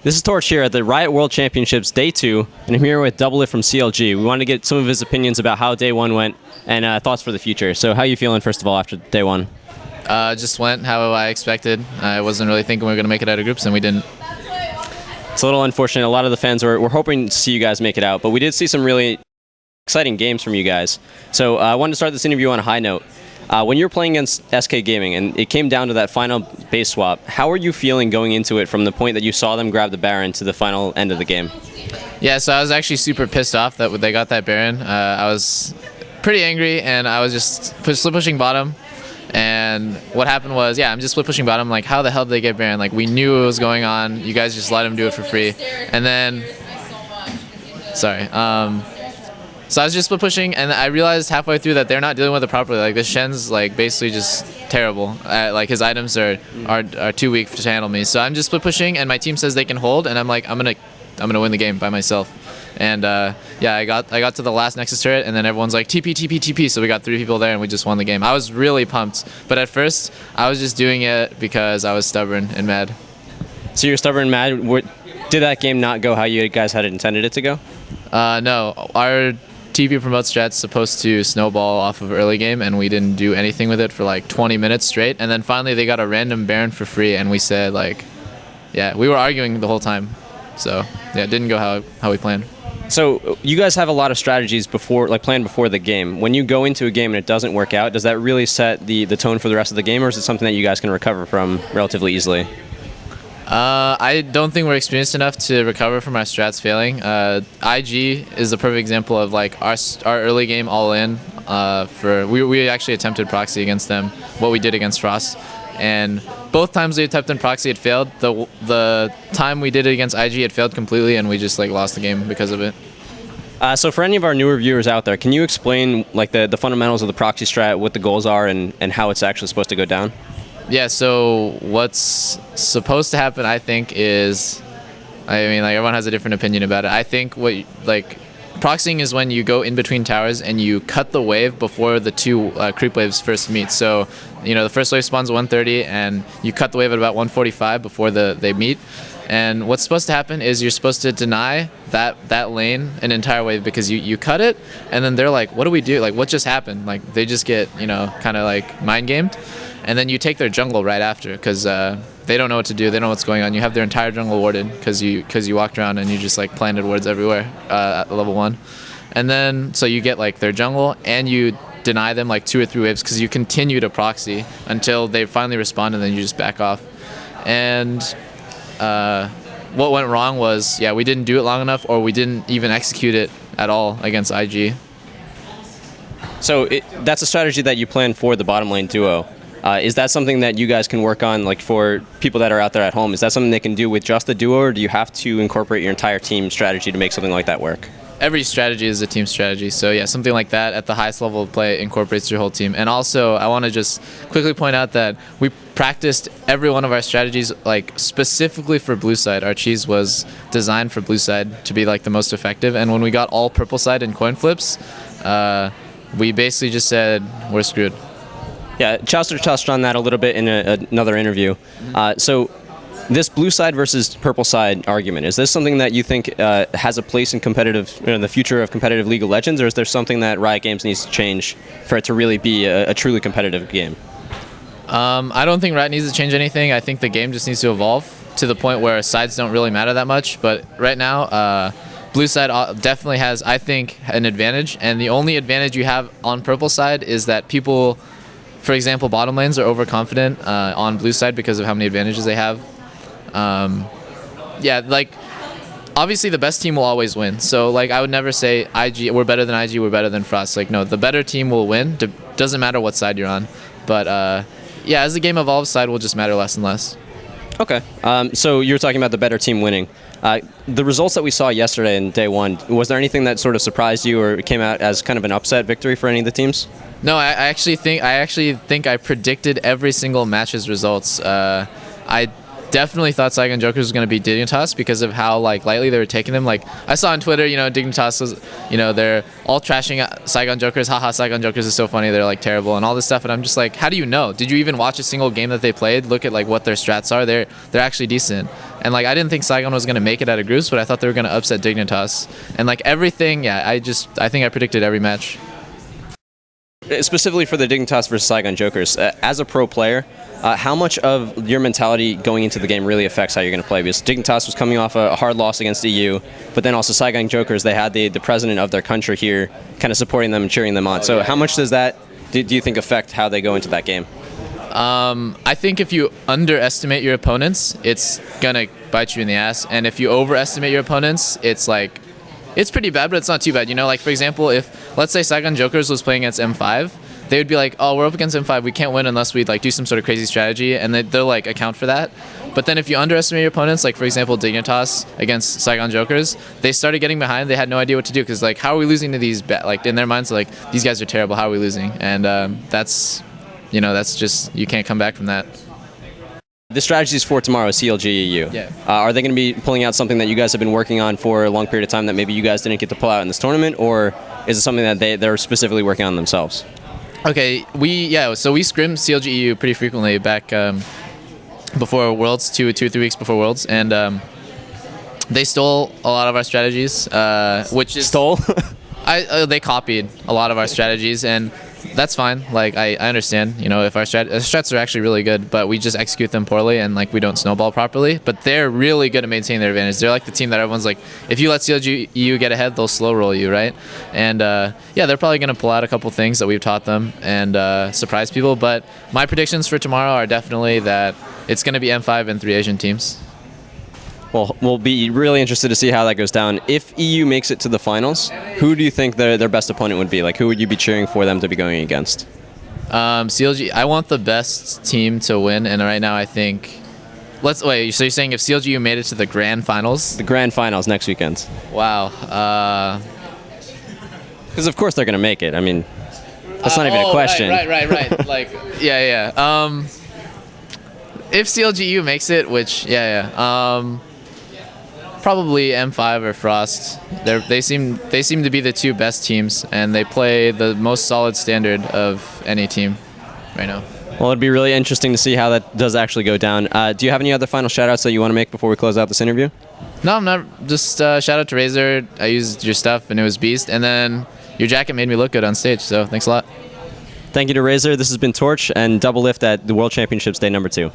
This is Torch here at the Riot World Championships Day 2, and I'm here with Doublelift from CLG. We wanted to get some of his opinions about how Day 1 went and thoughts for the future. So how are you feeling, first of all, after Day 1? Just went how I expected. I wasn't really thinking we were going to make it out of groups, and we didn't. It's a little unfortunate. A lot of the fans were hoping to see you guys make it out, but we did see some really exciting games from you guys. So I wanted to start this interview on a high note. When you were playing against SK Gaming and it came down to that final base swap, how are you feeling going into it from the point that you saw them grab the Baron to the final end of the game? Yeah, so I was actually super pissed off that they got that Baron. I was pretty angry, and I was just split pushing bottom. And what happened was, I'm just split pushing bottom. Like, how the hell did they get Baron? Like, we knew it was going on. You guys just let him do it for free. And then, so I was just split pushing, and I realized halfway through that they're not dealing with it properly. Like, this Shen's like basically just terrible. Like, his items are too weak to handle me. So I'm just split pushing, and my team says they can hold, and I'm like, I'm gonna win the game by myself. And I got to the last Nexus turret, and then everyone's like TP TP TP. So we got 3 people there, and we just won the game. I was really pumped, but at first I was just doing it because I was stubborn and mad. So you're stubborn and mad. Did that game not go how you guys had intended it to go? No, our TP promote strat's supposed to snowball off of early game, and we didn't do anything with it for like 20 minutes straight. And then finally they got a random Baron for free, and we said we were arguing the whole time. So it didn't go how we planned. So you guys have a lot of strategies planned before the game. When you go into a game and it doesn't work out, does that really set the tone for the rest of the game, or is it something that you guys can recover from relatively easily? I don't think we're experienced enough to recover from our strats failing. IG is the perfect example of like our early game all in. We actually attempted proxy against them, what we did against Frost, and both times we attempted proxy it failed. The time we did it against IG it failed completely, and we just lost the game because of it. So for any of our newer viewers out there, can you explain the fundamentals of the proxy strat, what the goals are, and how it's actually supposed to go down? Yeah, so what's supposed to happen, I think, is, everyone has a different opinion about it. I think proxying is when you go in between towers and you cut the wave before the 2 creep waves first meet. So, the first wave spawns 130, and you cut the wave at about 145 before they meet. And what's supposed to happen is you're supposed to deny that lane an entire wave, because you cut it, and then they're like, what do we do? Like, what just happened? Like, they just get, kind of mind gamed. And then you take their jungle right after, because they don't know what to do. They don't know what's going on. You have their entire jungle warded because you walked around and you just planted wards everywhere at level 1. And then so you get their jungle, and you deny them 2 or 3 waves because you continue to proxy until they finally respond, and then you just back off. And what went wrong was we didn't do it long enough, or we didn't even execute it at all against IG. So that's a strategy that you plan for the bottom lane duo. Is that something that you guys can work on, for people that are out there at home? Is that something they can do with just the duo, or do you have to incorporate your entire team strategy to make something like that work? Every strategy is a team strategy. So something like that at the highest level of play incorporates your whole team. And also, I want to just quickly point out that we practiced every one of our strategies specifically for blue side. Our cheese was designed for blue side to be the most effective. And when we got all purple side and coin flips, we basically just said, we're screwed. Yeah, Chaucer touched on that a little bit in another interview. So this blue side versus purple side argument, is this something that you think has a place in the future of competitive League of Legends, or is there something that Riot Games needs to change for it to really be a truly competitive game? I don't think Riot needs to change anything. I think the game just needs to evolve to the point where sides don't really matter that much. But right now, blue side definitely has, I think, an advantage. And the only advantage you have on purple side is that people, for example, bottom lanes are overconfident on blue side because of how many advantages they have. Obviously the best team will always win. So I would never say IG, we're better than IG, we're better than Frost. No, the better team will win. Doesn't matter what side you're on. But as the game evolves, side will just matter less and less. Okay. So you're talking about the better team winning. The results that we saw yesterday in Day 1, was there anything that sort of surprised you or came out as kind of an upset victory for any of the teams? No, I actually think I predicted every single match's results. definitely thought Saigon Jokers was going to beat Dignitas because of how like lightly they were taking them. Like I saw on Twitter, Dignitas was, they're all trashing Saigon Jokers. Haha, Saigon Jokers is so funny. They're like terrible and all this stuff. And I'm just like, how do you know? Did you even watch a single game that they played? Look at like what their strats are. They're actually decent. And like I didn't think Saigon was going to make it out of groups, but I thought they were going to upset Dignitas. And like everything, yeah, I think I predicted every match. Specifically for the Dignitas versus Saigon Jokers, as a pro player, how much of your mentality going into the game really affects how you're going to play? Because Dignitas was coming off a hard loss against EU, but then also Saigon Jokers, they had the president of their country here kind of supporting them and cheering them on. So how much does that, do you think, affect how they go into that game? I think if you underestimate your opponents, it's going to bite you in the ass. And if you overestimate your opponents, it's like, it's pretty bad, but it's not too bad. Like, for example, if, let's say Saigon Jokers was playing against M5, they would be like, oh, we're up against M5, we can't win unless we like do some sort of crazy strategy, and they'll like account for that. But then if you underestimate your opponents, like for example Dignitas against Saigon Jokers, they started getting behind, they had no idea what to do, because like, how are we losing to these, like in their minds, like, these guys are terrible, how are we losing? And that's just, you can't come back from that. The strategies for tomorrow, CLG EU. Yeah. Are they going to be pulling out something that you guys have been working on for a long period of time that maybe you guys didn't get to pull out in this tournament, or is it something that they're specifically working on themselves? Okay, so we scrimmed CLG EU pretty frequently back before Worlds, 2 or 3 weeks before Worlds, and they stole a lot of our strategies, which is... Stole? They copied a lot of our strategies, and that's fine. Like I understand, if our strats are actually really good, but we just execute them poorly and like we don't snowball properly. But they're really good at maintaining their advantage. They're like the team that everyone's like, if you let CLGU get ahead, they'll slow roll you, right? And they're probably gonna pull out a couple things that we've taught them and surprise people. But my predictions for tomorrow are definitely that it's gonna be M5 and 3 Asian teams. Well, we'll be really interested to see how that goes down. If EU makes it to the finals, who do you think their best opponent would be? Like, who would you be cheering for them to be going against? CLG, I want the best team to win, and right now I think... So you're saying if CLGU made it to the grand finals? The grand finals next weekend. Wow. Because of course they're going to make it. I mean, that's not even a question. Right. Like, yeah. If CLGU makes it, which, probably M5 or Frost. They seem to be the two best teams, and they play the most solid standard of any team right now. Well, it'd be really interesting to see how that does actually go down. Do you have any other final shout-outs that you want to make before we close out this interview? No, I'm not. Just shout out to Razor. I used your stuff, and it was beast. And then your jacket made me look good on stage, so thanks a lot. Thank you to Razor. This has been Torch and Doublelift at the World Championships Day #2.